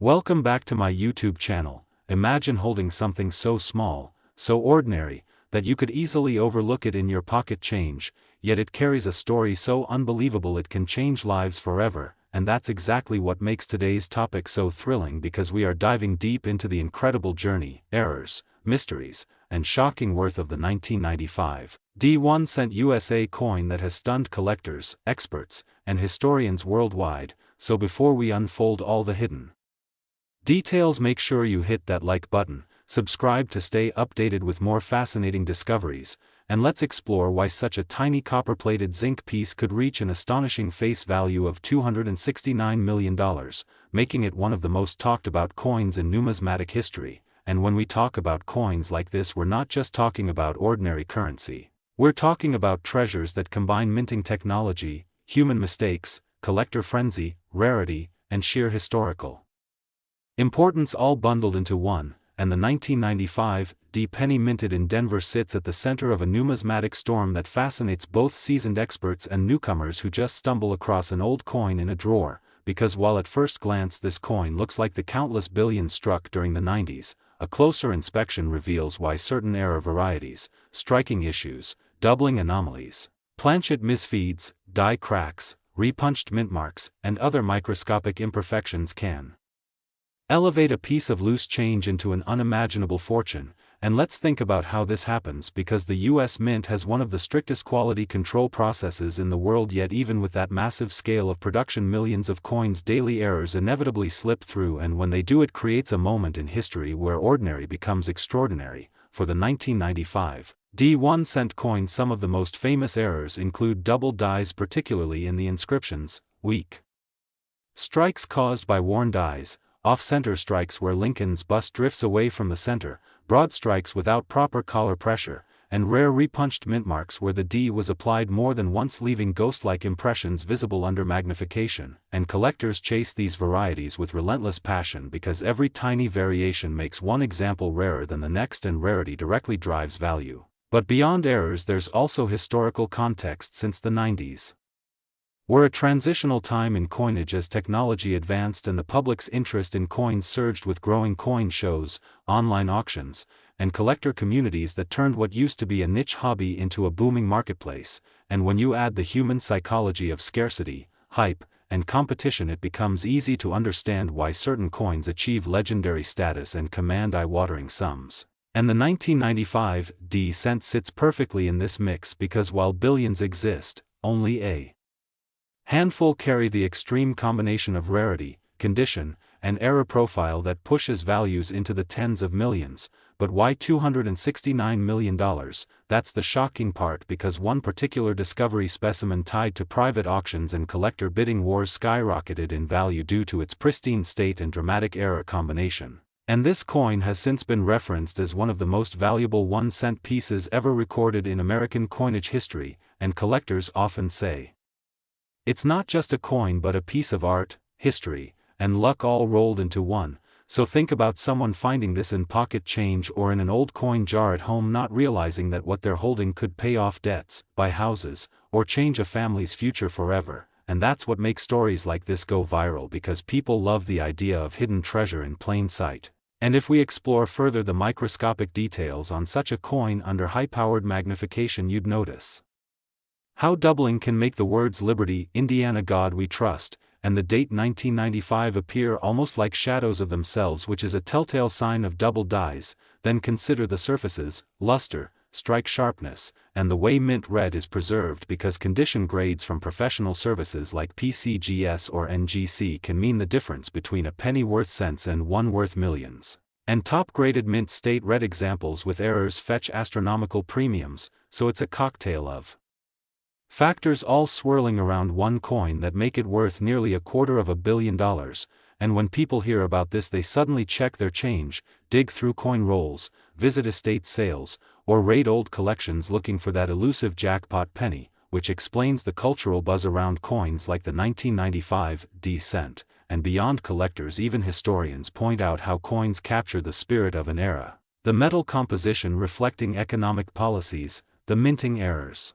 Welcome back to my YouTube channel. Imagine holding something so small, so ordinary, that you could easily overlook it in your pocket change, yet it carries a story so unbelievable it can change lives forever, and that's exactly what makes today's topic so thrilling because we are diving deep into the incredible journey, errors, mysteries, and shocking worth of the 1995 1 cent USA coin that has stunned collectors, experts, and historians worldwide. So before we unfold all the hidden details, make sure you hit that like button, subscribe to stay updated with more fascinating discoveries, and let's explore why such a tiny copper-plated zinc piece could reach an astonishing face value of $269 million, making it one of the most talked about coins in numismatic history. And when we talk about coins like this, we're not just talking about ordinary currency. We're talking about treasures that combine minting technology, human mistakes, collector frenzy, rarity, and sheer historical importance all bundled into one, and the 1995 penny minted in Denver sits at the center of a numismatic storm that fascinates both seasoned experts and newcomers who just stumble across an old coin in a drawer, because while at first glance this coin looks like the countless billions struck during the 90s, a closer inspection reveals why certain error varieties, striking issues, doubling anomalies, planchet misfeeds, die cracks, repunched mint marks, and other microscopic imperfections can elevate a piece of loose change into an unimaginable fortune. And let's think about how this happens, because the US Mint has one of the strictest quality control processes in the world, yet even with that massive scale of production, millions of coins daily, errors inevitably slip through, and when they do, it creates a moment in history where ordinary becomes extraordinary. For the 1995 1 cent coin, some of the most famous errors include double dies, particularly in the inscriptions, weak strikes caused by worn dies, off-center strikes where Lincoln's bust drifts away from the center, broad strikes without proper collar pressure, and rare repunched mint marks where the D was applied more than once, leaving ghost-like impressions visible under magnification. And collectors chase these varieties with relentless passion because every tiny variation makes one example rarer than the next, and rarity directly drives value. But beyond errors, there's also historical context. Since the 90s were a transitional time in coinage as technology advanced and the public's interest in coins surged, with growing coin shows, online auctions, and collector communities that turned what used to be a niche hobby into a booming marketplace. And when you add the human psychology of scarcity, hype, and competition, it becomes easy to understand why certain coins achieve legendary status and command eye-watering sums. And the 1995 cent sits perfectly in this mix, because while billions exist, only a handful carry the extreme combination of rarity, condition, and error profile that pushes values into the tens of millions. But why $269 million? That's the shocking part, because one particular discovery specimen tied to private auctions and collector bidding wars skyrocketed in value due to its pristine state and dramatic error combination. And this coin has since been referenced as one of the most valuable 1 cent pieces ever recorded in American coinage history, and collectors often say it's not just a coin but a piece of art, history, and luck all rolled into one. So think about someone finding this in pocket change or in an old coin jar at home, not realizing that what they're holding could pay off debts, buy houses, or change a family's future forever. And that's what makes stories like this go viral, because people love the idea of hidden treasure in plain sight. And if we explore further the microscopic details on such a coin under high-powered magnification, you'd notice how doubling can make the words Liberty, Indiana, God We Trust, and the date 1995 appear almost like shadows of themselves, which is a telltale sign of double dies. Then consider the surfaces, luster, strike sharpness, and the way mint red is preserved, because condition grades from professional services like PCGS or NGC can mean the difference between a penny worth cents and one worth millions. And top-graded mint state red examples with errors fetch astronomical premiums, so it's a cocktail of factors all swirling around one coin that make it worth nearly $250 million. And when people hear about this, they suddenly check their change, dig through coin rolls, visit estate sales, or raid old collections looking for that elusive jackpot penny, which explains the cultural buzz around coins like the 1995 cent. And beyond collectors, even historians point out how coins capture the spirit of an era. The metal composition reflecting economic policies, the minting errors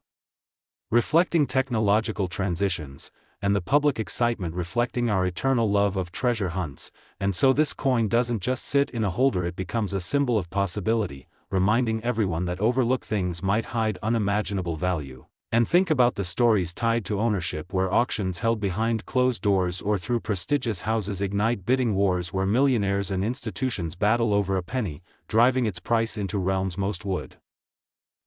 reflecting technological transitions, and the public excitement reflecting our eternal love of treasure hunts, and so this coin doesn't just sit in a holder, it becomes a symbol of possibility, reminding everyone that overlooked things might hide unimaginable value. And think about the stories tied to ownership, where auctions held behind closed doors or through prestigious houses ignite bidding wars where millionaires and institutions battle over a penny, driving its price into realms most would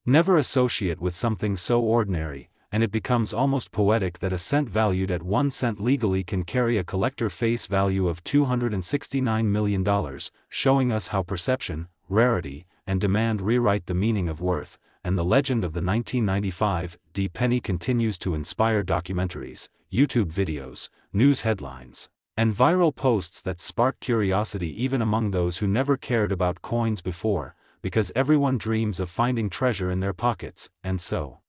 never associate with something so ordinary, and it becomes almost poetic that a cent valued at 1 cent legally can carry a collector face value of $269 million, showing us how perception, rarity, and demand rewrite the meaning of worth. And the legend of the 1995 penny continues to inspire documentaries, YouTube videos, news headlines, and viral posts that spark curiosity even among those who never cared about coins before, because everyone dreams of finding treasure in their pockets. And so,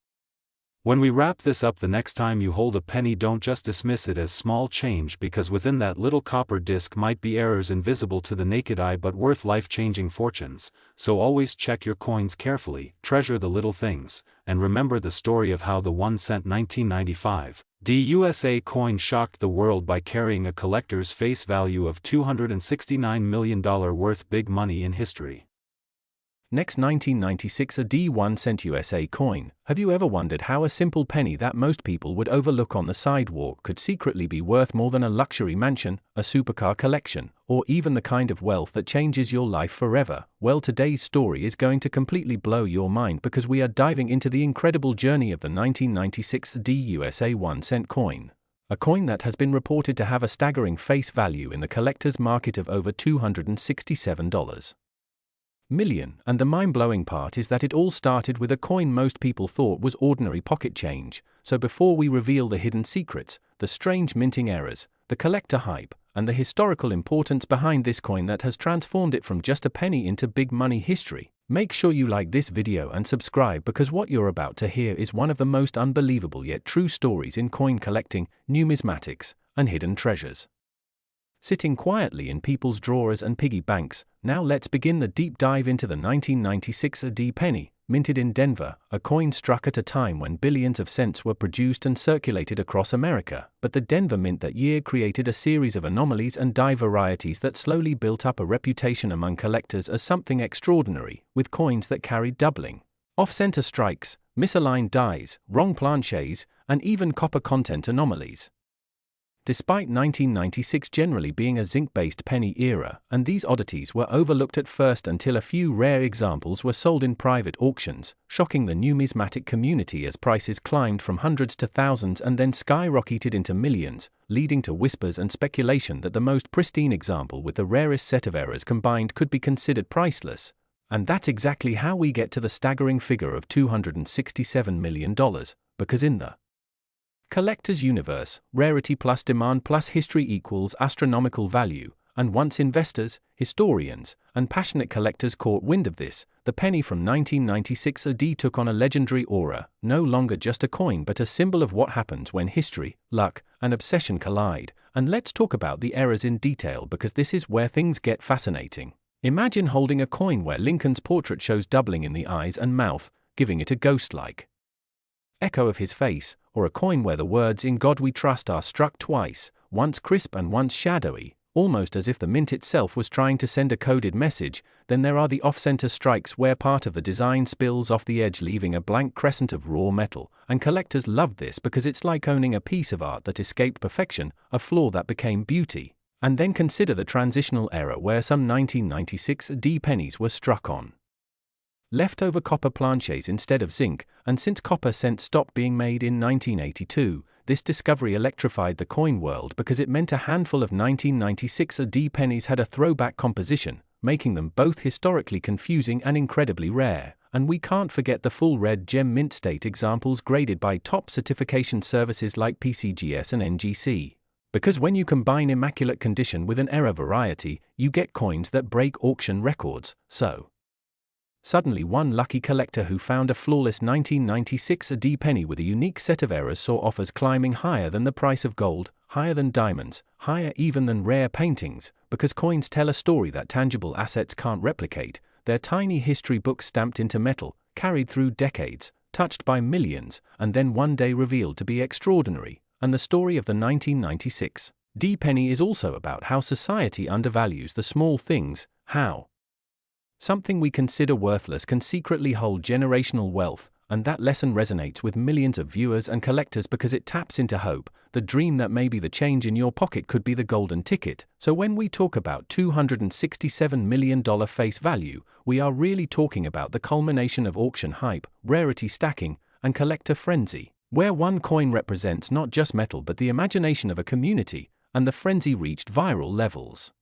when we wrap this up, the next time you hold a penny, don't just dismiss it as small change, because within that little copper disc might be errors invisible to the naked eye but worth life-changing fortunes. So always check your coins carefully, treasure the little things, and remember the story of how the 1 cent 1995 USA coin shocked the world by carrying a collector's face value of $269 million worth big money in history. Next, 1996 1 cent USA coin. Have you ever wondered how a simple penny that most people would overlook on the sidewalk could secretly be worth more than a luxury mansion, a supercar collection, or even the kind of wealth that changes your life forever? Well, today's story is going to completely blow your mind, because we are diving into the incredible journey of the 1996 USA 1 cent coin. A coin that has been reported to have a staggering face value in the collector's market of over $267 million, and the mind-blowing part is that it all started with a coin most people thought was ordinary pocket change. So before we reveal the hidden secrets, the strange minting errors, the collector hype, and the historical importance behind this coin that has transformed it from just a penny into big money history, make sure you like this video and subscribe, because what you're about to hear is one of the most unbelievable yet true stories in coin collecting, numismatics, and hidden treasures sitting quietly in people's drawers and piggy banks. Now let's begin the deep dive into the 1996 penny, minted in Denver, a coin struck at a time when billions of cents were produced and circulated across America. But the Denver Mint that year created a series of anomalies and die varieties that slowly built up a reputation among collectors as something extraordinary, with coins that carried doubling, off-center strikes, misaligned dies, wrong planchets, and even copper content anomalies. Despite 1996 generally being a zinc-based penny era, and these oddities were overlooked at first until a few rare examples were sold in private auctions, shocking the numismatic community as prices climbed from hundreds to thousands and then skyrocketed into millions, leading to whispers and speculation that the most pristine example with the rarest set of errors combined could be considered priceless. And that's exactly how we get to the staggering figure of $267 million, because in the collector's universe, rarity plus demand plus history equals astronomical value, and once investors, historians, and passionate collectors caught wind of this, the penny from 1996 took on a legendary aura, no longer just a coin but a symbol of what happens when history, luck, and obsession collide. And let's talk about the errors in detail, because this is where things get fascinating. Imagine holding a coin where Lincoln's portrait shows doubling in the eyes and mouth, giving it a ghost-like echo of his face, or a coin where the words "In God We Trust" are struck twice, once crisp and once shadowy, almost as if the mint itself was trying to send a coded message. Then there are the off-center strikes where part of the design spills off the edge, leaving a blank crescent of raw metal, and collectors love this because it's like owning a piece of art that escaped perfection, a flaw that became beauty. And then consider the transitional era where some 1996 pennies were struck on leftover copper planchets instead of zinc, and since copper cent stopped being made in 1982, this discovery electrified the coin world because it meant a handful of 1996 pennies had a throwback composition, making them both historically confusing and incredibly rare. And we can't forget the full red gem mint state examples graded by top certification services like PCGS and NGC. Because when you combine immaculate condition with an error variety, you get coins that break auction records. So suddenly one lucky collector who found a flawless 1996 penny with a unique set of errors saw offers climbing higher than the price of gold, higher than diamonds, higher even than rare paintings, because coins tell a story that tangible assets can't replicate. They're tiny history books stamped into metal, carried through decades, touched by millions, and then one day revealed to be extraordinary, and the story of the 1996 D penny is also about how society undervalues the small things, how something we consider worthless can secretly hold generational wealth, and that lesson resonates with millions of viewers and collectors because it taps into hope, the dream that maybe the change in your pocket could be the golden ticket. So when we talk about $267 million face value, we are really talking about the culmination of auction hype, rarity stacking, and collector frenzy, where one coin represents not just metal but the imagination of a community, and the frenzy reached viral levels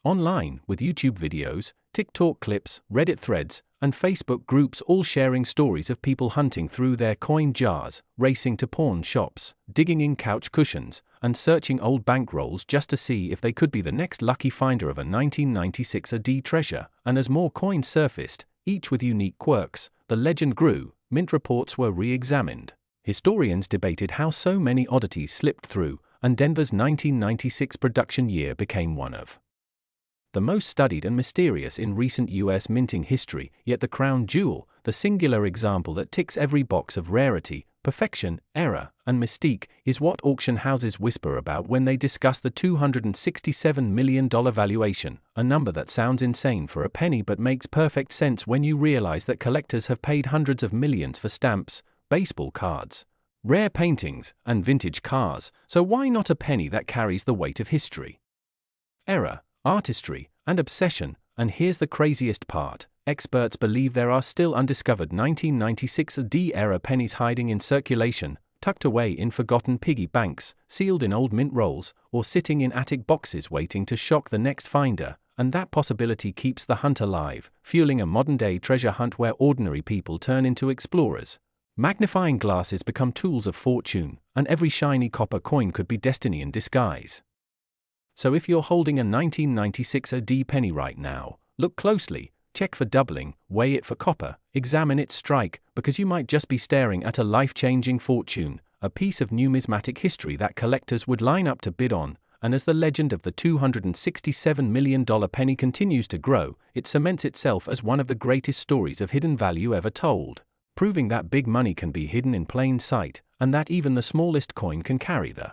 online, with YouTube videos, TikTok clips, Reddit threads, and Facebook groups all sharing stories of people hunting through their coin jars, racing to pawn shops, digging in couch cushions, and searching old bankrolls just to see if they could be the next lucky finder of a 1996 AD treasure. And as more coins surfaced, each with unique quirks, the legend grew, mint reports were re-examined. Historians debated how so many oddities slipped through, and Denver's 1996 production year became one of the most studied and mysterious in recent US minting history, yet the crown jewel, the singular example that ticks every box of rarity, perfection, error, and mystique, is what auction houses whisper about when they discuss the $267 million valuation, a number that sounds insane for a penny but makes perfect sense when you realize that collectors have paid hundreds of millions for stamps, baseball cards, rare paintings, and vintage cars, so why not a penny that carries the weight of history, error, artistry, and obsession? And here's the craziest part: experts believe there are still undiscovered 1996 AD-era pennies hiding in circulation, tucked away in forgotten piggy banks, sealed in old mint rolls, or sitting in attic boxes waiting to shock the next finder. And that possibility keeps the hunt alive, fueling a modern-day treasure hunt where ordinary people turn into explorers. Magnifying glasses become tools of fortune, and every shiny copper coin could be destiny in disguise. So if you're holding a 1996 AD penny right now, look closely, check for doubling, weigh it for copper, examine its strike, because you might just be staring at a life-changing fortune, a piece of numismatic history that collectors would line up to bid on. And as the legend of the $267 million penny continues to grow, it cements itself as one of the greatest stories of hidden value ever told, proving that big money can be hidden in plain sight, and that even the smallest coin can carry the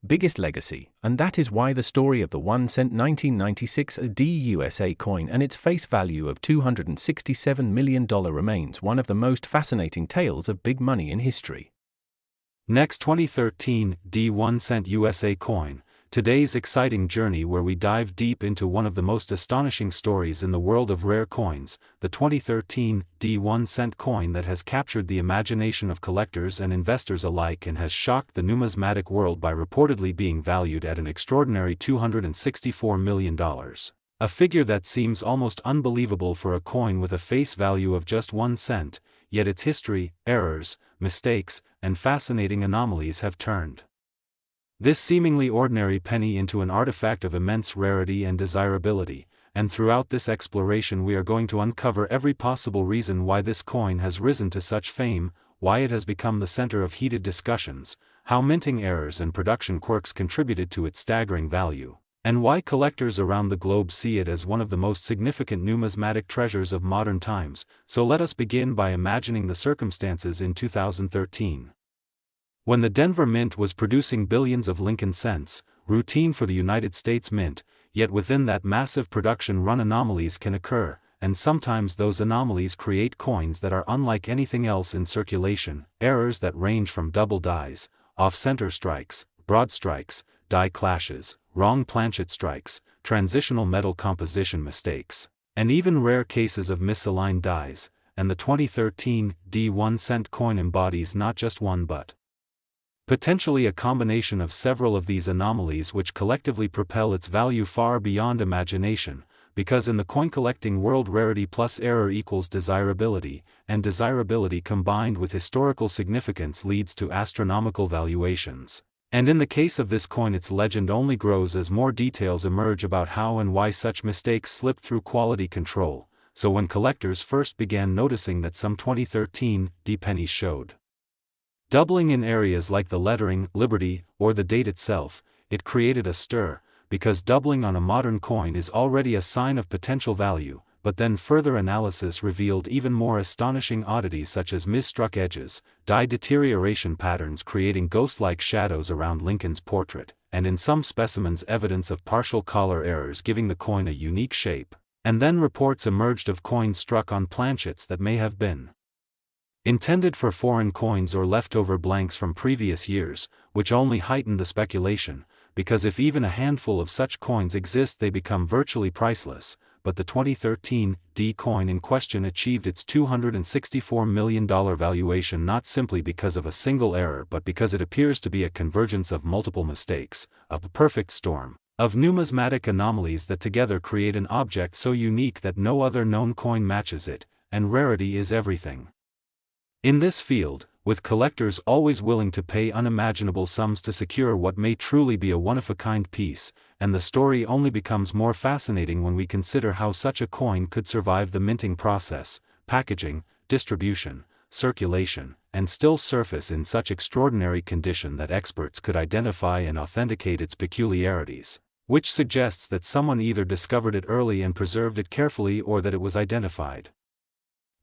biggest legacy. And that is why the story of the 1-cent 1996 AD USA coin and its face value of $267 million remains one of the most fascinating tales of big money in history. Next, 2013 D 1-cent USA coin. Today's exciting journey where we dive deep into one of the most astonishing stories in the world of rare coins, the 2013 D 1-cent coin that has captured the imagination of collectors and investors alike and has shocked the numismatic world by reportedly being valued at an extraordinary $264 million. A figure that seems almost unbelievable for a coin with a face value of just 1 cent, yet its history, errors, mistakes, and fascinating anomalies have turned this seemingly ordinary penny into an artifact of immense rarity and desirability. And throughout this exploration we are going to uncover every possible reason why this coin has risen to such fame, why it has become the center of heated discussions, how minting errors and production quirks contributed to its staggering value, and why collectors around the globe see it as one of the most significant numismatic treasures of modern times. So let us begin by imagining the circumstances in 2013. When the Denver Mint was producing billions of Lincoln cents, routine for the United States Mint, yet within that massive production run anomalies can occur, and sometimes those anomalies create coins that are unlike anything else in circulation, errors that range from double dies, off-center strikes, broad strikes, die clashes, wrong planchet strikes, transitional metal composition mistakes, and even rare cases of misaligned dies. And the 2013 D 1-cent coin embodies not just one but potentially a combination of several of these anomalies, which collectively propel its value far beyond imagination, because in the coin collecting world rarity plus error equals desirability, and desirability combined with historical significance leads to astronomical valuations. And in the case of this coin, its legend only grows as more details emerge about how and why such mistakes slipped through quality control. So when collectors first began noticing that some 2013 D pennies showed doubling in areas like the lettering, Liberty, or the date itself, it created a stir, because doubling on a modern coin is already a sign of potential value, but then further analysis revealed even more astonishing oddities such as misstruck edges, dye deterioration patterns creating ghost-like shadows around Lincoln's portrait, and in some specimens evidence of partial color errors giving the coin a unique shape. And then reports emerged of coins struck on planchets that may have been intended for foreign coins or leftover blanks from previous years, which only heightened the speculation, because if even a handful of such coins exist they become virtually priceless. But the 2013 D coin in question achieved its $264 million valuation not simply because of a single error but because it appears to be a convergence of multiple mistakes, a perfect storm of numismatic anomalies that together create an object so unique that no other known coin matches it, and rarity is everything. In this field, with collectors always willing to pay unimaginable sums to secure what may truly be a one-of-a-kind piece, and the story only becomes more fascinating when we consider how such a coin could survive the minting process, packaging, distribution, circulation, and still surface in such extraordinary condition that experts could identify and authenticate its peculiarities, which suggests that someone either discovered it early and preserved it carefully or that it was identified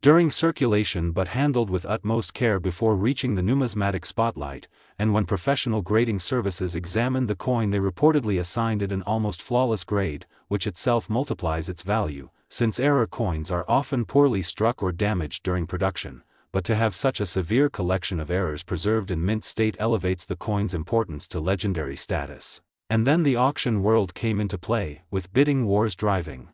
during circulation but handled with utmost care before reaching the numismatic spotlight, and when professional grading services examined the coin they reportedly assigned it an almost flawless grade, which itself multiplies its value, since error coins are often poorly struck or damaged during production, but to have such a severe collection of errors preserved in mint state elevates the coin's importance to legendary status. And then the auction world came into play, with bidding wars driving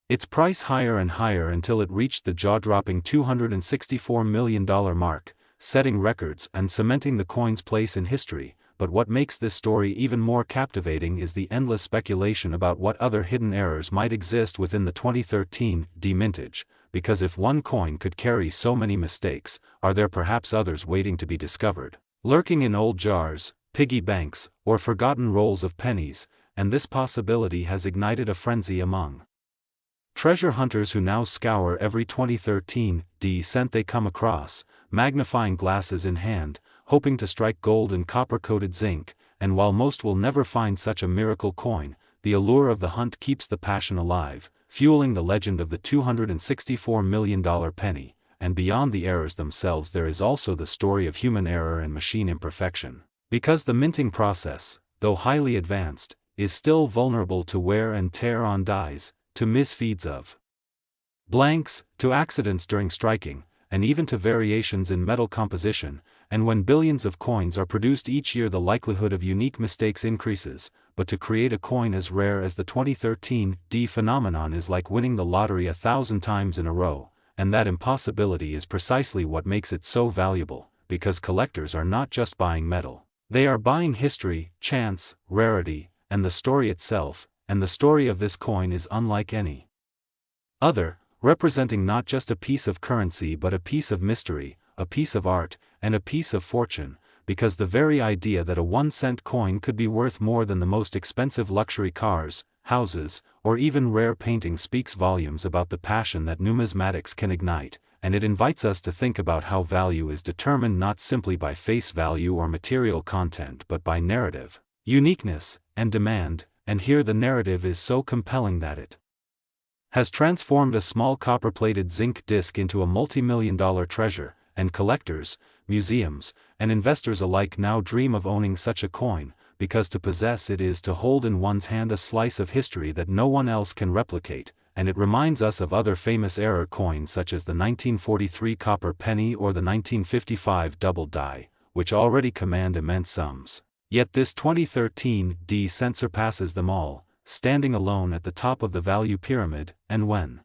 its price higher and higher until it reached the jaw-dropping $264 million mark, setting records and cementing the coin's place in history. But what makes this story even more captivating is the endless speculation about what other hidden errors might exist within the 2013 D mintage, because if one coin could carry so many mistakes, are there perhaps others waiting to be discovered, lurking in old jars, piggy banks, or forgotten rolls of pennies? And this possibility has ignited a frenzy among treasure hunters who now scour every 2013 D cent they come across, magnifying glasses in hand, hoping to strike gold and copper-coated zinc. And while most will never find such a miracle coin, the allure of the hunt keeps the passion alive, fueling the legend of the $264 million penny. And beyond the errors themselves there is also the story of human error and machine imperfection, because the minting process, though highly advanced, is still vulnerable to wear and tear on dies, to misfeeds of blanks, to accidents during striking, and even to variations in metal composition. And when billions of coins are produced each year the likelihood of unique mistakes increases. But to create a coin as rare as the 2013 D phenomenon is like winning the lottery 1,000 times in a row, and that impossibility is precisely what makes it so valuable, because collectors are not just buying metal, they are buying history, chance, rarity, and the story itself. And the story of this coin is unlike any other, representing not just a piece of currency but a piece of mystery, a piece of art, and a piece of fortune, because the very idea that a 1-cent coin could be worth more than the most expensive luxury cars, houses, or even rare paintings speaks volumes about the passion that numismatics can ignite, and it invites us to think about how value is determined not simply by face value or material content but by narrative, uniqueness, and demand. And here the narrative is so compelling that it has transformed a small copper-plated zinc disc into a multi-million-dollar treasure, and collectors, museums, and investors alike now dream of owning such a coin, because to possess it is to hold in one's hand a slice of history that no one else can replicate. And it reminds us of other famous error coins such as the 1943 copper penny or the 1955 double die, which already command immense sums. Yet this 2013 D cent surpasses them all, standing alone at the top of the value pyramid. And when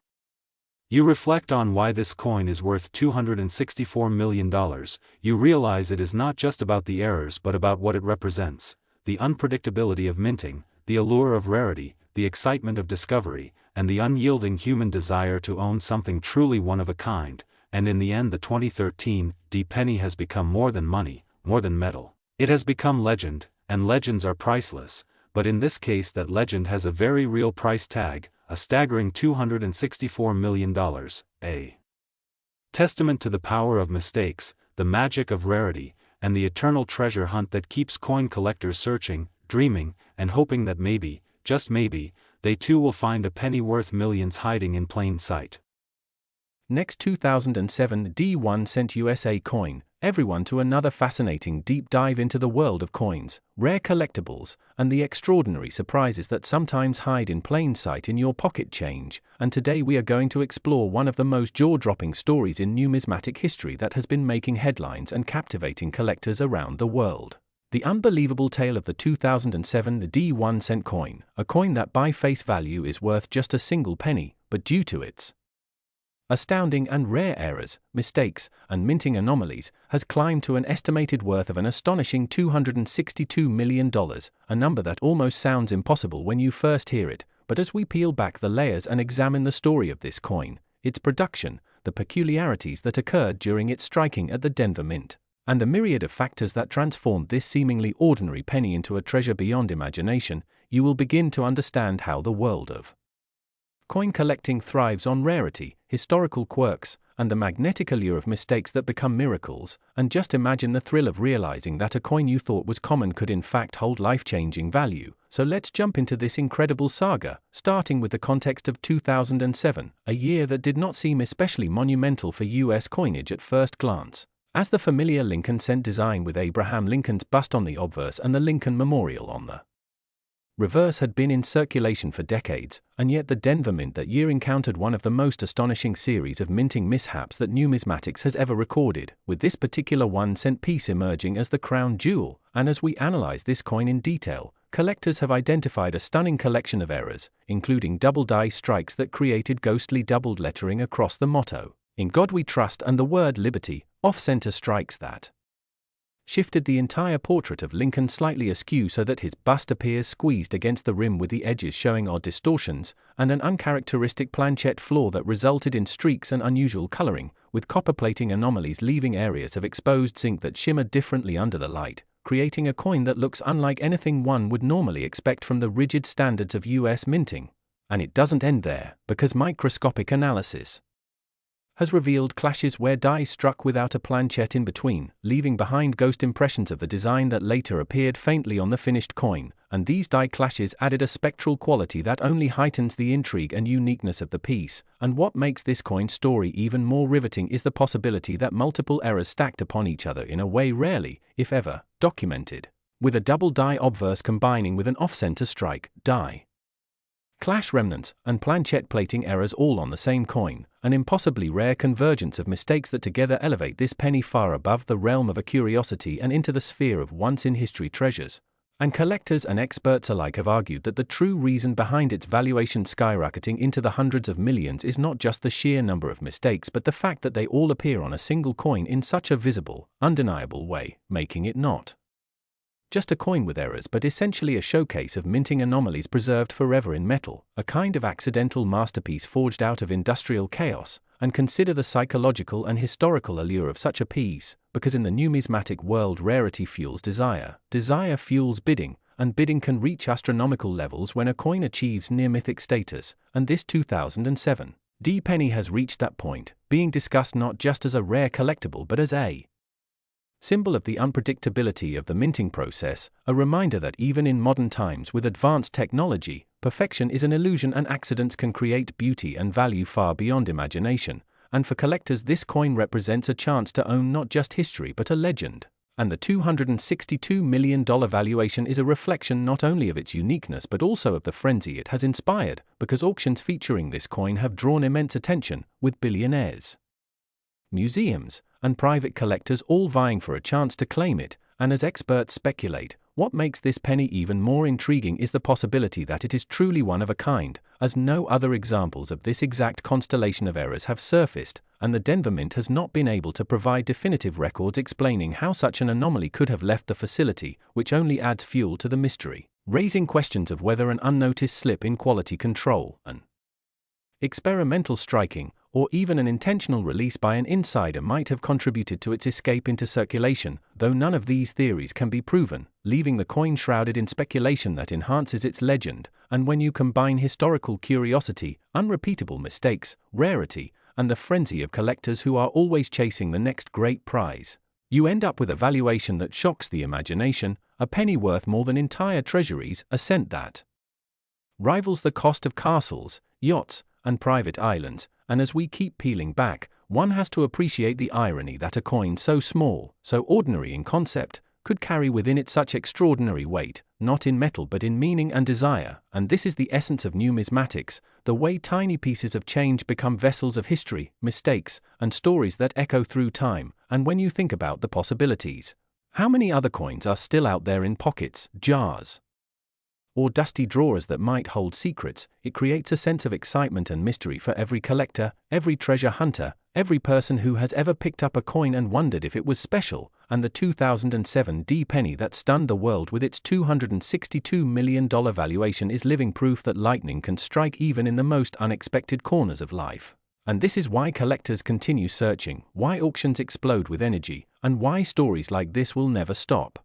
you reflect on why this coin is worth $264 million, you realize it is not just about the errors but about what it represents: the unpredictability of minting, the allure of rarity, the excitement of discovery, and the unyielding human desire to own something truly one of a kind. And in the end the 2013 D penny has become more than money, more than metal. It has become legend, and legends are priceless, but in this case that legend has a very real price tag, a staggering $264 million, a testament to the power of mistakes, the magic of rarity, and the eternal treasure hunt that keeps coin collectors searching, dreaming, and hoping that maybe, just maybe, they too will find a penny worth millions hiding in plain sight. Next 2007 D1 cent USA coin, everyone to another fascinating deep dive into the world of coins, rare collectibles, and the extraordinary surprises that sometimes hide in plain sight in your pocket change. And today we are going to explore one of the most jaw-dropping stories in numismatic history that has been making headlines and captivating collectors around the world. The unbelievable tale of the 2007 D1 cent coin, a coin that by face value is worth just a single penny, but due to its astounding and rare errors, mistakes, and minting anomalies, has climbed to an estimated worth of an astonishing $262 million, a number that almost sounds impossible when you first hear it, but as we peel back the layers and examine the story of this coin, its production, the peculiarities that occurred during its striking at the Denver Mint, and the myriad of factors that transformed this seemingly ordinary penny into a treasure beyond imagination, you will begin to understand how the world of coin collecting thrives on rarity, historical quirks, and the magnetic allure of mistakes that become miracles. And just imagine the thrill of realizing that a coin you thought was common could in fact hold life-changing value. So let's jump into this incredible saga, starting with the context of 2007, a year that did not seem especially monumental for US coinage at first glance, as the familiar Lincoln cent design with Abraham Lincoln's bust on the obverse and the Lincoln Memorial on the reverse had been in circulation for decades, and yet the Denver Mint that year encountered one of the most astonishing series of minting mishaps that numismatics has ever recorded, with this particular 1-cent piece emerging as the crown jewel. And as we analyze this coin in detail, collectors have identified a stunning collection of errors, including double die strikes that created ghostly doubled lettering across the motto, "In God We Trust," and the word "Liberty," off-center strikes that shifted the entire portrait of Lincoln slightly askew so that his bust appears squeezed against the rim with the edges showing odd distortions, and an uncharacteristic planchette flaw that resulted in streaks and unusual coloring, with copper plating anomalies leaving areas of exposed zinc that shimmered differently under the light, creating a coin that looks unlike anything one would normally expect from the rigid standards of US minting. And it doesn't end there, because microscopic analysis has revealed clashes where die struck without a planchette in between, leaving behind ghost impressions of the design that later appeared faintly on the finished coin, and these die clashes added a spectral quality that only heightens the intrigue and uniqueness of the piece. And what makes this coin story even more riveting is the possibility that multiple errors stacked upon each other in a way rarely, if ever, documented, with a double die obverse combining with an off-center strike, die clash remnants, and planchette plating errors all on the same coin, an impossibly rare convergence of mistakes that together elevate this penny far above the realm of a curiosity and into the sphere of once-in-history treasures. And collectors and experts alike have argued that the true reason behind its valuation skyrocketing into the hundreds of millions is not just the sheer number of mistakes but the fact that they all appear on a single coin in such a visible, undeniable way, making it not just a coin with errors but essentially a showcase of minting anomalies preserved forever in metal, a kind of accidental masterpiece forged out of industrial chaos. And consider the psychological and historical allure of such a piece, because in the numismatic world rarity fuels desire, desire fuels bidding, and bidding can reach astronomical levels when a coin achieves near-mythic status, and this 2007 D penny has reached that point, being discussed not just as a rare collectible but as a symbol of the unpredictability of the minting process, a reminder that even in modern times with advanced technology, perfection is an illusion and accidents can create beauty and value far beyond imagination. And for collectors this coin represents a chance to own not just history but a legend. And the $262 million valuation is a reflection not only of its uniqueness but also of the frenzy it has inspired, because auctions featuring this coin have drawn immense attention, with billionaires, museums, and private collectors all vying for a chance to claim it. And as experts speculate, what makes this penny even more intriguing is the possibility that it is truly one of a kind, as no other examples of this exact constellation of errors have surfaced, and the Denver Mint has not been able to provide definitive records explaining how such an anomaly could have left the facility, which only adds fuel to the mystery, raising questions of whether an unnoticed slip in quality control, an experimental striking, or even an intentional release by an insider might have contributed to its escape into circulation, though none of these theories can be proven, leaving the coin shrouded in speculation that enhances its legend. And when you combine historical curiosity, unrepeatable mistakes, rarity, and the frenzy of collectors who are always chasing the next great prize, you end up with a valuation that shocks the imagination, a penny worth more than entire treasuries, a cent that rivals the cost of castles, yachts, and private islands, and as we keep peeling back, one has to appreciate the irony that a coin so small, so ordinary in concept, could carry within it such extraordinary weight, not in metal but in meaning and desire, and this is the essence of numismatics, the way tiny pieces of change become vessels of history, mistakes, and stories that echo through time. And when you think about the possibilities, how many other coins are still out there in pockets, jars, or dusty drawers that might hold secrets? It creates a sense of excitement and mystery for every collector, every treasure hunter, every person who has ever picked up a coin and wondered if it was special. And the 2007 D penny that stunned the world with its $262 million valuation is living proof that lightning can strike even in the most unexpected corners of life. And this is why collectors continue searching, why auctions explode with energy, and why stories like this will never stop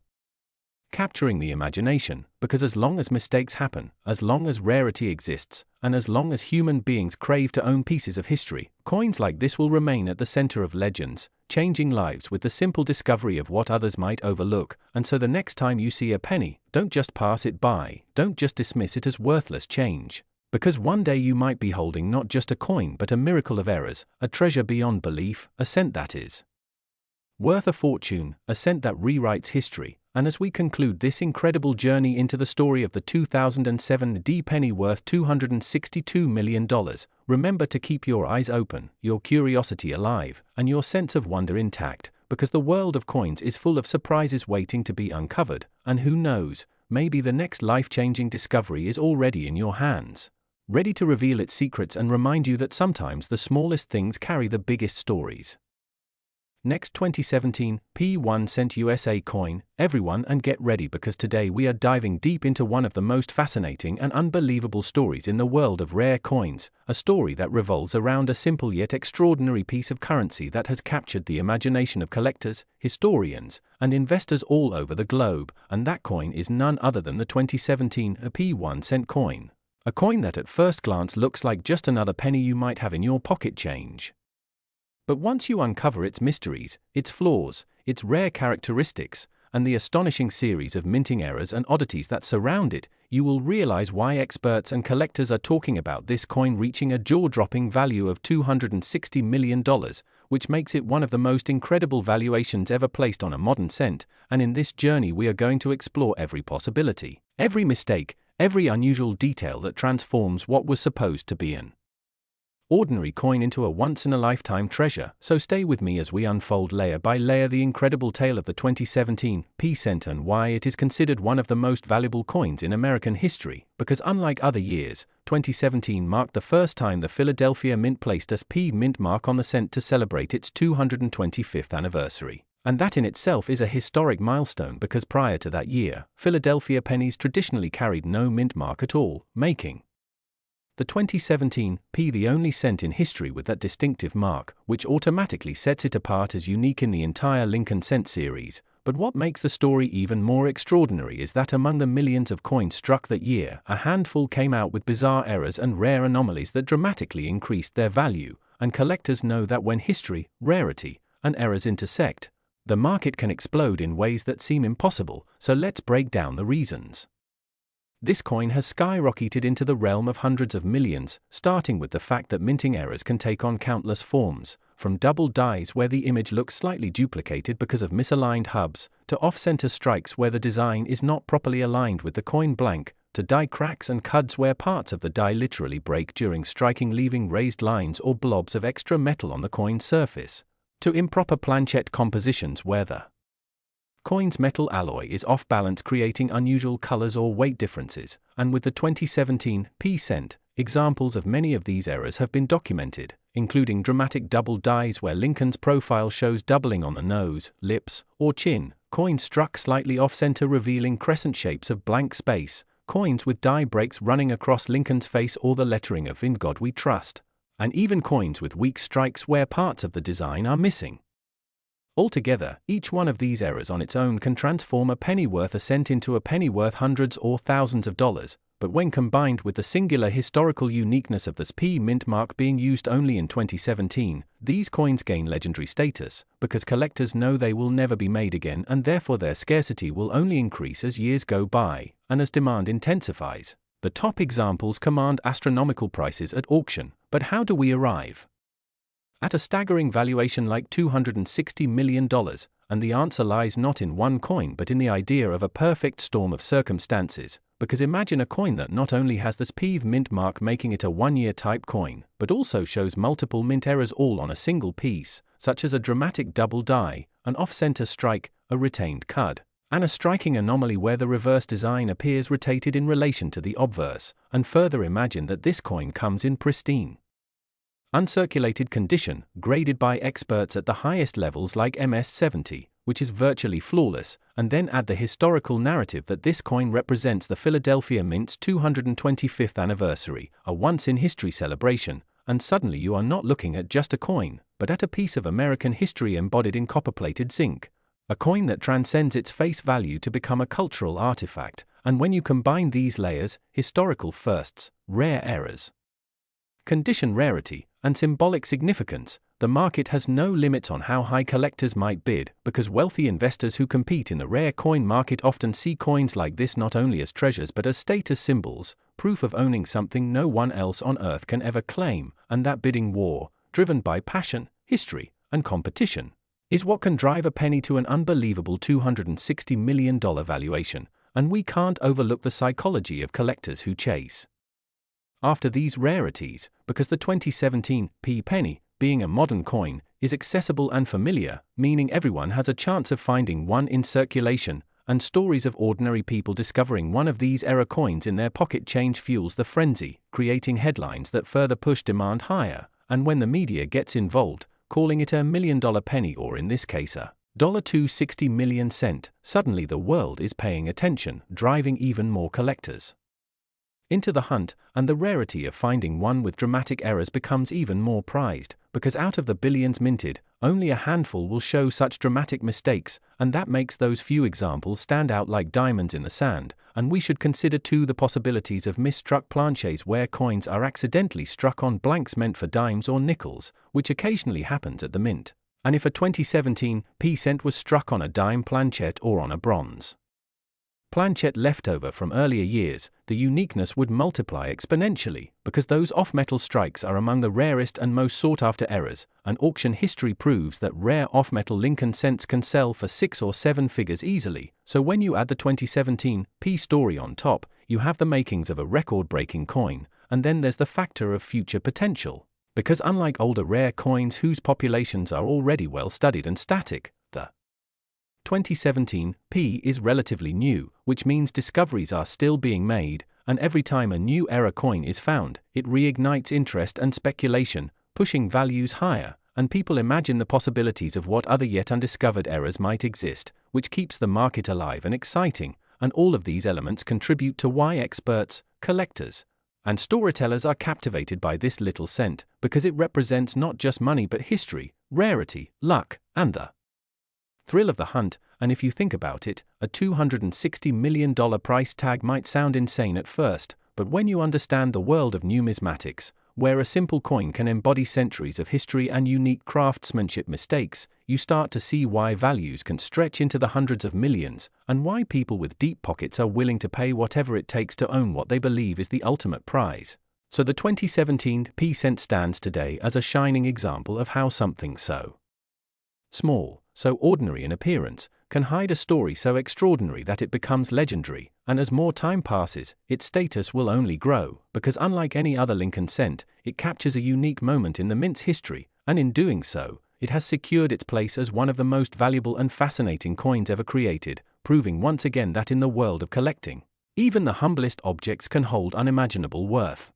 capturing the imagination, because as long as mistakes happen, as long as rarity exists, and as long as human beings crave to own pieces of history, coins like this will remain at the center of legends, changing lives with the simple discovery of what others might overlook. And so the next time you see a penny, don't just pass it by, don't just dismiss it as worthless change. Because one day you might be holding not just a coin but a miracle of errors, a treasure beyond belief, a cent that is worth a fortune, a cent that rewrites history. And as we conclude this incredible journey into the story of the 2007 D penny worth $262 million, remember to keep your eyes open, your curiosity alive, and your sense of wonder intact, because the world of coins is full of surprises waiting to be uncovered, and who knows, maybe the next life-changing discovery is already in your hands, ready to reveal its secrets and remind you that sometimes the smallest things carry the biggest stories. Next 2017 P1 cent USA coin, everyone, and get ready because today we are diving deep into one of the most fascinating and unbelievable stories in the world of rare coins, a story that revolves around a simple yet extraordinary piece of currency that has captured the imagination of collectors, historians, and investors all over the globe, and that coin is none other than the 2017 P1 cent coin. A coin that at first glance looks like just another penny you might have in your pocket change. But once you uncover its mysteries, its flaws, its rare characteristics, and the astonishing series of minting errors and oddities that surround it, you will realize why experts and collectors are talking about this coin reaching a jaw-dropping value of $260 million, which makes it one of the most incredible valuations ever placed on a modern cent. And in this journey we are going to explore every possibility, every mistake, every unusual detail that transforms what was supposed to be an ordinary coin into a once-in-a-lifetime treasure. So stay with me as we unfold layer by layer the incredible tale of the 2017 P cent and why it is considered one of the most valuable coins in American history. Because unlike other years, 2017 marked the first time the Philadelphia Mint placed a P mint mark on the cent to celebrate its 225th anniversary. And that in itself is a historic milestone because prior to that year, Philadelphia pennies traditionally carried no mint mark at all, making the 2017 P the only cent in history with that distinctive mark, which automatically sets it apart as unique in the entire Lincoln cent series. But what makes the story even more extraordinary is that among the millions of coins struck that year, a handful came out with bizarre errors and rare anomalies that dramatically increased their value. And collectors know that when history, rarity, and errors intersect, the market can explode in ways that seem impossible. So let's break down the reasons. This coin has skyrocketed into the realm of hundreds of millions, starting with the fact that minting errors can take on countless forms, from double dies where the image looks slightly duplicated because of misaligned hubs, to off-center strikes where the design is not properly aligned with the coin blank, to die cracks and cuds where parts of the die literally break during striking, leaving raised lines or blobs of extra metal on the coin's surface, to improper planchet compositions where the coin's metal alloy is off balance, creating unusual colors or weight differences. And with the 2017 P cent, examples of many of these errors have been documented, including dramatic double dies where Lincoln's profile shows doubling on the nose, lips, or chin, coins struck slightly off-center revealing crescent shapes of blank space, coins with die breaks running across Lincoln's face or the lettering of "In God We Trust," and even coins with weak strikes where parts of the design are missing. Altogether, each one of these errors on its own can transform a penny worth a cent into a penny worth hundreds or thousands of dollars, but when combined with the singular historical uniqueness of this P mint mark being used only in 2017, these coins gain legendary status, because collectors know they will never be made again and therefore their scarcity will only increase as years go by, and as demand intensifies. The top examples command astronomical prices at auction, but how do we arrive at a staggering valuation like $260 million? And the answer lies not in one coin but in the idea of a perfect storm of circumstances. Because imagine a coin that not only has the SPEEV mint mark making it a one-year type coin, but also shows multiple mint errors all on a single piece, such as a dramatic double die, an off-center strike, a retained cud, and a striking anomaly where the reverse design appears rotated in relation to the obverse, and further imagine that this coin comes in pristine, uncirculated condition, graded by experts at the highest levels like MS-70, which is virtually flawless, and then add the historical narrative that this coin represents the Philadelphia Mint's 225th anniversary, a once-in-history celebration, and suddenly you are not looking at just a coin, but at a piece of American history embodied in copper-plated zinc. A coin that transcends its face value to become a cultural artifact, and when you combine these layers, historical firsts, rare errors, condition rarity, and symbolic significance, the market has no limits on how high collectors might bid, because wealthy investors who compete in the rare coin market often see coins like this not only as treasures but as status symbols, proof of owning something no one else on earth can ever claim, and that bidding war, driven by passion, history, and competition, is what can drive a penny to an unbelievable $260 million valuation, and we can't overlook the psychology of collectors who chase after these rarities, because the 2017 penny, being a modern coin, is accessible and familiar, meaning everyone has a chance of finding one in circulation, and stories of ordinary people discovering one of these error coins in their pocket change fuels the frenzy, creating headlines that further push demand higher, and when the media gets involved, calling it $1 million penny or in this case a $260 million cent, suddenly the world is paying attention, driving even more collectors into the hunt, and the rarity of finding one with dramatic errors becomes even more prized, because out of the billions minted, only a handful will show such dramatic mistakes, and that makes those few examples stand out like diamonds in the sand. And we should consider too the possibilities of misstruck planchets where coins are accidentally struck on blanks meant for dimes or nickels, which occasionally happens at the mint. And if a 2017 cent was struck on a dime planchet or on a bronze planchet leftover from earlier years, the uniqueness would multiply exponentially, because those off-metal strikes are among the rarest and most sought-after errors, and auction history proves that rare off-metal Lincoln cents can sell for 6 or 7 figures easily. So when you add the 2017 story on top, you have the makings of a record-breaking coin, and then there's the factor of future potential. Because unlike older rare coins whose populations are already well studied and static, the 2017 is relatively new, which means discoveries are still being made, and every time a new error coin is found, it reignites interest and speculation, pushing values higher, and people imagine the possibilities of what other yet undiscovered errors might exist, which keeps the market alive and exciting, and all of these elements contribute to why experts, collectors, and storytellers are captivated by this little cent, because it represents not just money but history, rarity, luck, and the thrill of the hunt. And if you think about it, a $260 million price tag might sound insane at first, but when you understand the world of numismatics, where a simple coin can embody centuries of history and unique craftsmanship mistakes, you start to see why values can stretch into the hundreds of millions, and why people with deep pockets are willing to pay whatever it takes to own what they believe is the ultimate prize. So the 2017 cent stands today as a shining example of how something so small, so ordinary in appearance, can hide a story so extraordinary that it becomes legendary, and as more time passes, its status will only grow, because unlike any other Lincoln cent, it captures a unique moment in the mint's history, and in doing so, it has secured its place as one of the most valuable and fascinating coins ever created, proving once again that in the world of collecting, even the humblest objects can hold unimaginable worth.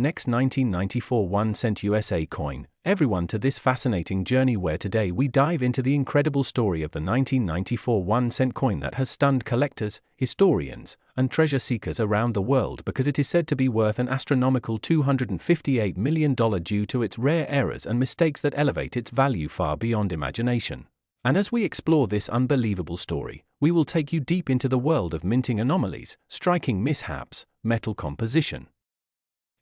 Next, 1994 1-cent USA coin. Everyone to this fascinating journey where today we dive into the incredible story of the 1994 1-cent coin that has stunned collectors, historians, and treasure seekers around the world because it is said to be worth an astronomical $258 million due to its rare errors and mistakes that elevate its value far beyond imagination. And as we explore this unbelievable story, we will take you deep into the world of minting anomalies, striking mishaps, metal composition,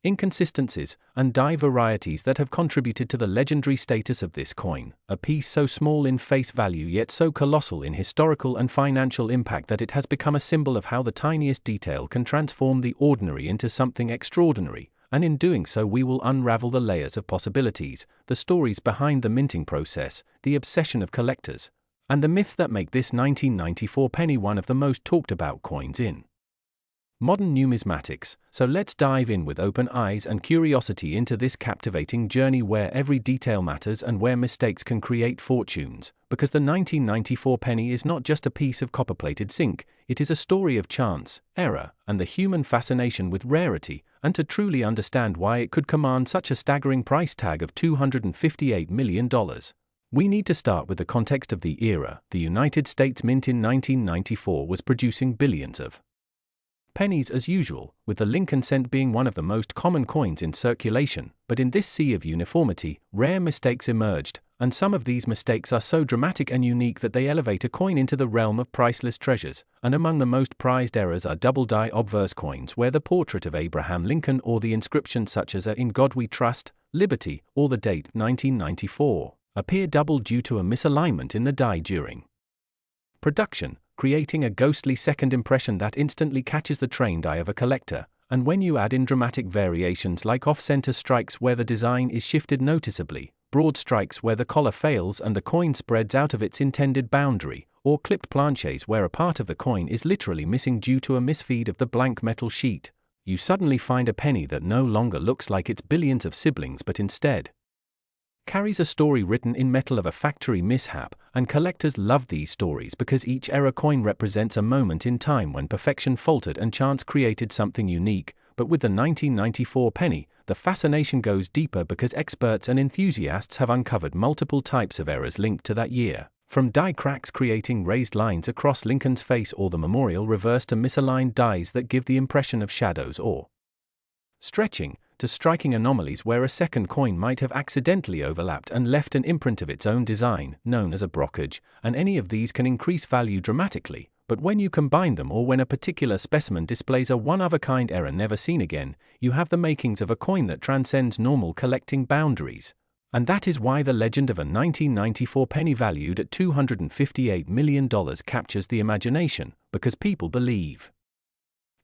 inconsistencies, and die varieties that have contributed to the legendary status of this coin, a piece so small in face value yet so colossal in historical and financial impact that it has become a symbol of how the tiniest detail can transform the ordinary into something extraordinary, and in doing so we will unravel the layers of possibilities, the stories behind the minting process, the obsession of collectors, and the myths that make this 1994 penny one of the most talked about coins in modern numismatics. So let's dive in with open eyes and curiosity into this captivating journey where every detail matters and where mistakes can create fortunes, because the 1994 penny is not just a piece of copper-plated zinc, it is a story of chance, error, and the human fascination with rarity. And to truly understand why it could command such a staggering price tag of $258 million, we need to start with the context of the era. The United States Mint in 1994 was producing billions of pennies as usual, with the Lincoln cent being one of the most common coins in circulation. But in this sea of uniformity, rare mistakes emerged, and some of these mistakes are so dramatic and unique that they elevate a coin into the realm of priceless treasures. And among the most prized errors are double-die obverse coins where the portrait of Abraham Lincoln or the inscription such as "In God We Trust," "Liberty," or the date 1994 appear double due to a misalignment in the die during production, creating a ghostly second impression that instantly catches the trained eye of a collector. And when you add in dramatic variations like off-center strikes where the design is shifted noticeably, broad strikes where the collar fails and the coin spreads out of its intended boundary, or clipped planches where a part of the coin is literally missing due to a misfeed of the blank metal sheet, you suddenly find a penny that no longer looks like its billions of siblings but instead carries a story written in metal of a factory mishap. And collectors love these stories because each error coin represents a moment in time when perfection faltered and chance created something unique. But with the 1994 penny, the fascination goes deeper because experts and enthusiasts have uncovered multiple types of errors linked to that year, from die cracks creating raised lines across Lincoln's face or the memorial reverse to misaligned dies that give the impression of shadows or stretching, to striking anomalies where a second coin might have accidentally overlapped and left an imprint of its own design, known as a brockage. And any of these can increase value dramatically, but when you combine them or when a particular specimen displays a one-of-a-kind error never seen again, you have the makings of a coin that transcends normal collecting boundaries. And that is why the legend of a 1994 penny valued at $258 million captures the imagination, because people believe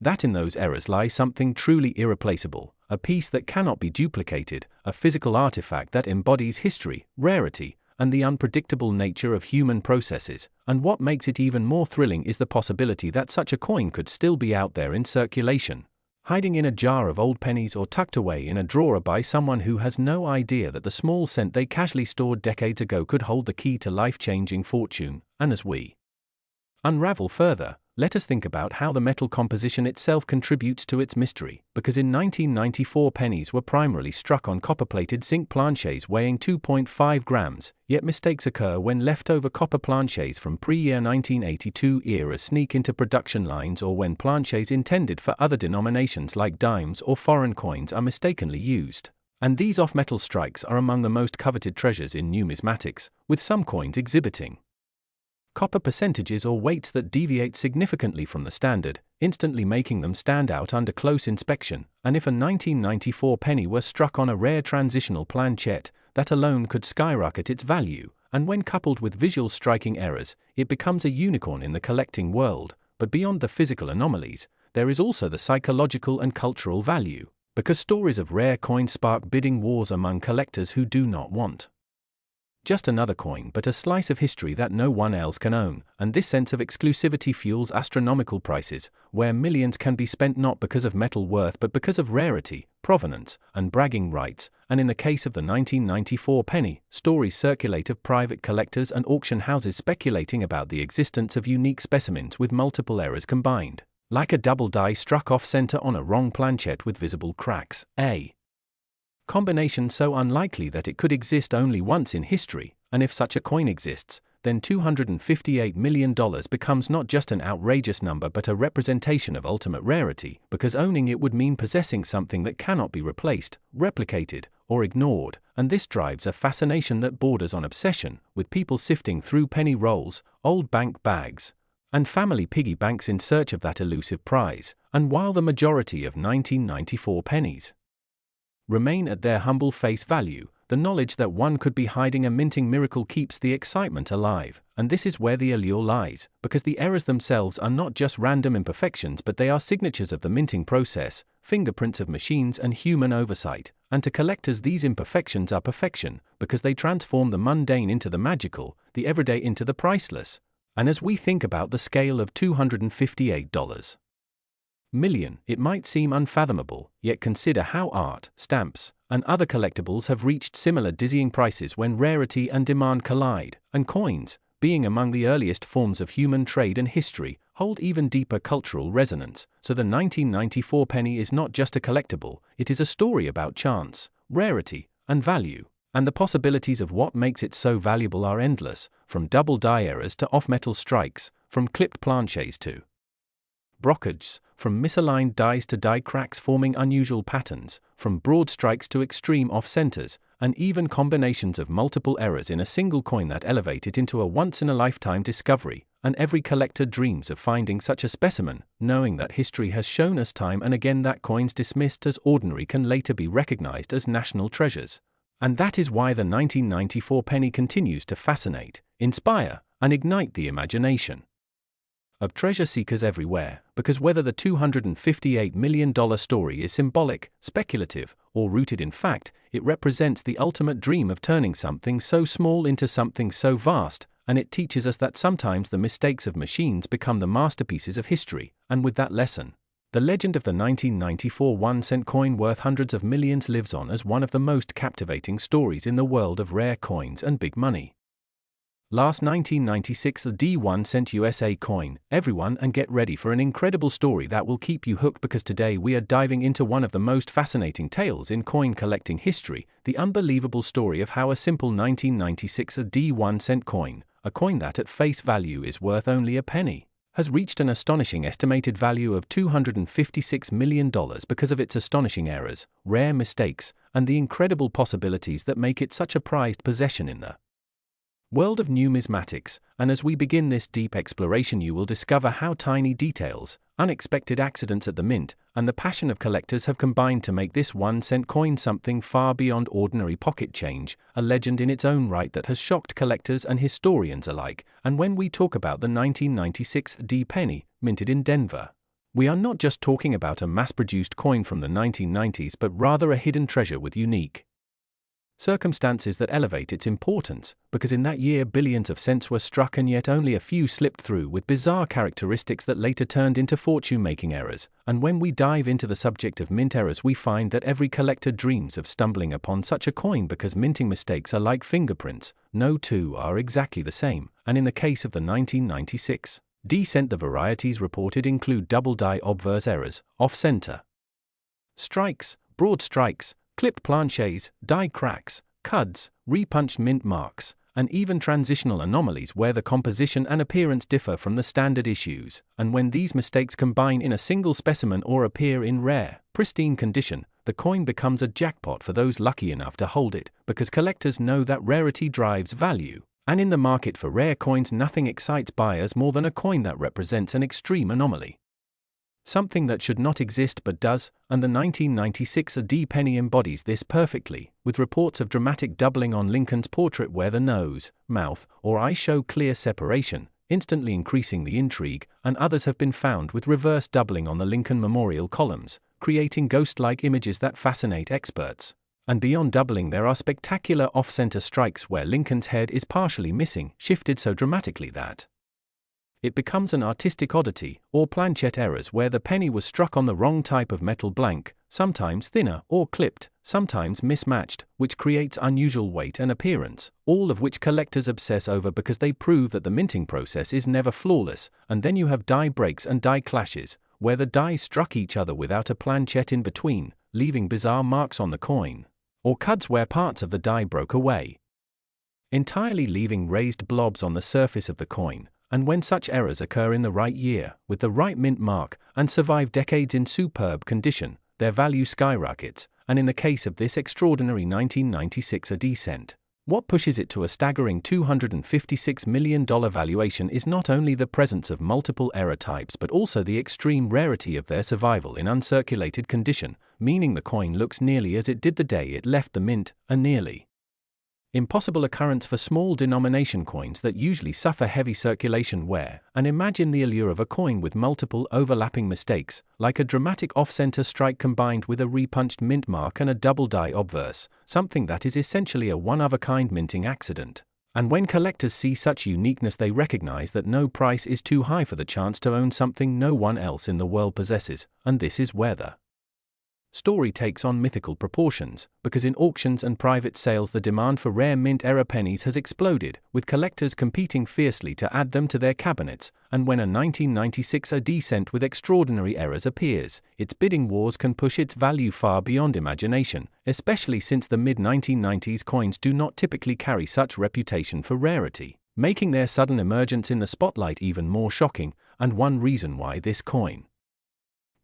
that in those errors lies something truly irreplaceable, a piece that cannot be duplicated, a physical artifact that embodies history, rarity, and the unpredictable nature of human processes. And what makes it even more thrilling is the possibility that such a coin could still be out there in circulation, hiding in a jar of old pennies or tucked away in a drawer by someone who has no idea that the small cent they casually stored decades ago could hold the key to life-changing fortune. And as we unravel further, let us think about how the metal composition itself contributes to its mystery, because in 1994 pennies were primarily struck on copper-plated zinc planches weighing 2.5 grams, yet mistakes occur when leftover copper planches from pre-year 1982 era sneak into production lines, or when planches intended for other denominations like dimes or foreign coins are mistakenly used. And these off-metal strikes are among the most coveted treasures in numismatics, with some coins exhibiting copper percentages or weights that deviate significantly from the standard, instantly making them stand out under close inspection. And if a 1994 penny were struck on a rare transitional planchette, that alone could skyrocket its value, and when coupled with visual striking errors, it becomes a unicorn in the collecting world. But beyond the physical anomalies, there is also the psychological and cultural value, because stories of rare coins spark bidding wars among collectors who do not want just another coin but a slice of history that no one else can own. And this sense of exclusivity fuels astronomical prices, where millions can be spent not because of metal worth but because of rarity, provenance, and bragging rights. And in the case of the 1994 penny, stories circulate of private collectors and auction houses speculating about the existence of unique specimens with multiple errors combined, like a double die struck off-center on a wrong planchette with visible cracks, a combination so unlikely that it could exist only once in history. And if such a coin exists, then $258 million becomes not just an outrageous number but a representation of ultimate rarity, because owning it would mean possessing something that cannot be replaced, replicated, or ignored. And this drives a fascination that borders on obsession, with people sifting through penny rolls, old bank bags, and family piggy banks in search of that elusive prize. And while the majority of 1994 pennies remain at their humble face value. The knowledge that one could be hiding a minting miracle keeps the excitement alive, and this is where the allure lies, because the errors themselves are not just random imperfections but they are signatures of the minting process, fingerprints of machines and human oversight, and to collectors these imperfections are perfection, because they transform the mundane into the magical, the everyday into the priceless. And as we think about the scale of $258 million, it might seem unfathomable, yet consider how art, stamps, and other collectibles have reached similar dizzying prices when rarity and demand collide, and coins, being among the earliest forms of human trade and history, hold even deeper cultural resonance. So the 1994 penny is not just a collectible, it is a story about chance, rarity, and value. And the possibilities of what makes it so valuable are endless, from double die errors to off-metal strikes, from clipped planches to brockages, from misaligned dies to die cracks forming unusual patterns, from broad strikes to extreme off-centers, and even combinations of multiple errors in a single coin that elevate it into a once-in-a-lifetime discovery. And every collector dreams of finding such a specimen, knowing that history has shown us time and again that coins dismissed as ordinary can later be recognized as national treasures. And that is why the 1994 penny continues to fascinate, inspire, and ignite the imagination of treasure seekers everywhere, because whether the $258 million story is symbolic, speculative, or rooted in fact, it represents the ultimate dream of turning something so small into something so vast, and it teaches us that sometimes the mistakes of machines become the masterpieces of history. And with that lesson, the legend of the 1994 1-cent coin worth hundreds of millions lives on as one of the most captivating stories in the world of rare coins and big money. Last 1996 D1 cent USA coin, everyone, and get ready for an incredible story that will keep you hooked, because today we are diving into one of the most fascinating tales in coin collecting history, the unbelievable story of how a simple 1996 D1 cent coin, a coin that at face value is worth only a penny, has reached an astonishing estimated value of $256 million because of its astonishing errors, rare mistakes, and the incredible possibilities that make it such a prized possession in the world of numismatics. And as we begin this deep exploration, you will discover how tiny details, unexpected accidents at the mint, and the passion of collectors have combined to make this 1-cent coin something far beyond ordinary pocket change, a legend in its own right that has shocked collectors and historians alike. And when we talk about the 1996 D penny, minted in Denver, we are not just talking about a mass-produced coin from the 1990s, but rather a hidden treasure with unique circumstances that elevate its importance, because in that year billions of cents were struck and yet only a few slipped through, with bizarre characteristics that later turned into fortune-making errors. And when we dive into the subject of mint errors, we find that every collector dreams of stumbling upon such a coin, because minting mistakes are like fingerprints, no two are exactly the same. And in the case of the 1996 D cent, the varieties reported include double die obverse errors, off-center strikes, broad strikes, clipped planches, die cracks, cuds, repunched mint marks, and even transitional anomalies where the composition and appearance differ from the standard issues. And when these mistakes combine in a single specimen or appear in rare, pristine condition, the coin becomes a jackpot for those lucky enough to hold it, because collectors know that rarity drives value. And in the market for rare coins, nothing excites buyers more than a coin that represents an extreme anomaly, something that should not exist but does, and the 1996 D penny embodies this perfectly, with reports of dramatic doubling on Lincoln's portrait where the nose, mouth, or eye show clear separation, instantly increasing the intrigue, and others have been found with reverse doubling on the Lincoln Memorial columns, creating ghost-like images that fascinate experts. And beyond doubling, there are spectacular off-center strikes where Lincoln's head is partially missing, shifted so dramatically that it becomes an artistic oddity, or planchette errors where the penny was struck on the wrong type of metal blank, sometimes thinner or clipped, sometimes mismatched, which creates unusual weight and appearance, all of which collectors obsess over because they prove that the minting process is never flawless. And then you have die breaks and die clashes, where the dies struck each other without a planchette in between, leaving bizarre marks on the coin, or cuds where parts of the die broke away, entirely leaving raised blobs on the surface of the coin. And when such errors occur in the right year, with the right mint mark, and survive decades in superb condition, their value skyrockets. And in the case of this extraordinary 1996 D cent, what pushes it to a staggering $256 million valuation is not only the presence of multiple error types but also the extreme rarity of their survival in uncirculated condition, meaning the coin looks nearly as it did the day it left the mint, a nearly impossible occurrence for small denomination coins that usually suffer heavy circulation wear. And imagine the allure of a coin with multiple overlapping mistakes, like a dramatic off-center strike combined with a repunched mint mark and a double die obverse, something that is essentially a one-of-a-kind minting accident. And when collectors see such uniqueness, they recognize that no price is too high for the chance to own something no one else in the world possesses, and this is where the story takes on mythical proportions, because in auctions and private sales the demand for rare mint-era pennies has exploded, with collectors competing fiercely to add them to their cabinets, and when a 1996 AD cent with extraordinary errors appears, its bidding wars can push its value far beyond imagination, especially since the mid-1990s coins do not typically carry such reputation for rarity, making their sudden emergence in the spotlight even more shocking. And one reason why this coin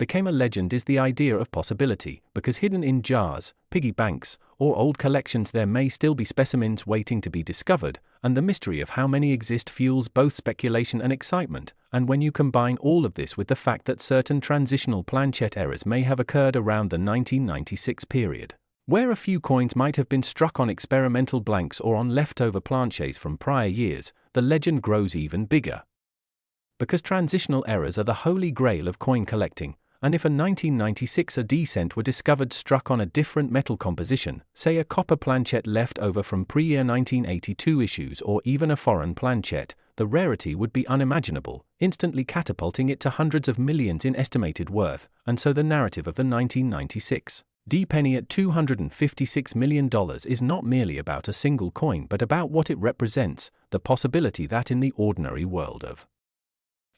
became a legend is the idea of possibility, because hidden in jars, piggy banks, or old collections there may still be specimens waiting to be discovered, and the mystery of how many exist fuels both speculation and excitement. And when you combine all of this with the fact that certain transitional planchette errors may have occurred around the 1996 period, where a few coins might have been struck on experimental blanks or on leftover planchets from prior years, the legend grows even bigger. Because transitional errors are the holy grail of coin collecting, and if a 1996 AD cent were discovered struck on a different metal composition, say a copper planchette left over from pre-year 1982 issues or even a foreign planchette, the rarity would be unimaginable, instantly catapulting it to hundreds of millions in estimated worth. And so the narrative of the 1996 D penny at $256 million is not merely about a single coin but about what it represents, the possibility that in the ordinary world of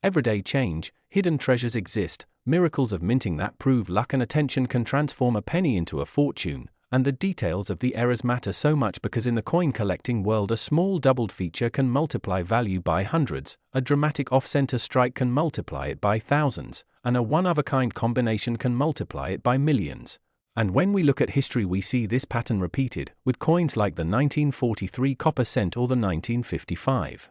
everyday change, hidden treasures exist, miracles of minting that prove luck and attention can transform a penny into a fortune, and the details of the errors matter so much because in the coin collecting world a small doubled feature can multiply value by hundreds, a dramatic off-center strike can multiply it by thousands, and a one-of-a-kind combination can multiply it by millions. And when we look at history we see this pattern repeated, with coins like the 1943 copper cent or the 1955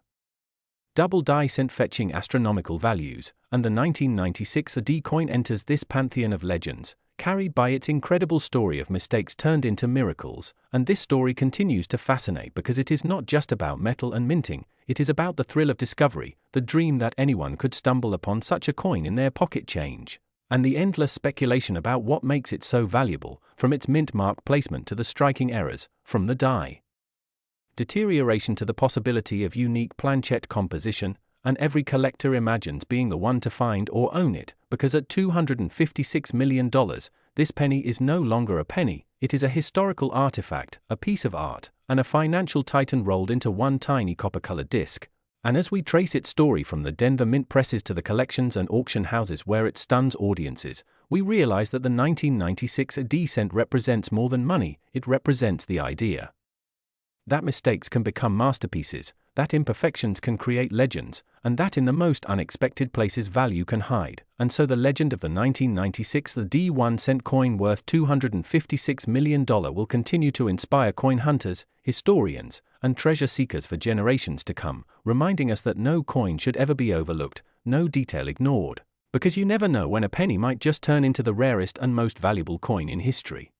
double die cent fetching astronomical values, and the 1996 AD coin enters this pantheon of legends, carried by its incredible story of mistakes turned into miracles. And this story continues to fascinate because it is not just about metal and minting, it is about the thrill of discovery, the dream that anyone could stumble upon such a coin in their pocket change, and the endless speculation about what makes it so valuable, from its mint mark placement to the striking errors, from the die deterioration to the possibility of unique planchette composition. And every collector imagines being the one to find or own it, because at $256 million, this penny is no longer a penny, it is a historical artifact, a piece of art, and a financial titan rolled into one tiny copper-colored disc. And as we trace its story from the Denver mint presses to the collections and auction houses where it stuns audiences, we realize that the 1996 AD cent represents more than money, it represents the idea that mistakes can become masterpieces, that imperfections can create legends, and that in the most unexpected places value can hide. And so the legend of the 1996 1 cent coin worth $256 million will continue to inspire coin hunters, historians, and treasure seekers for generations to come, reminding us that no coin should ever be overlooked, no detail ignored, because you never know when a penny might just turn into the rarest and most valuable coin in history.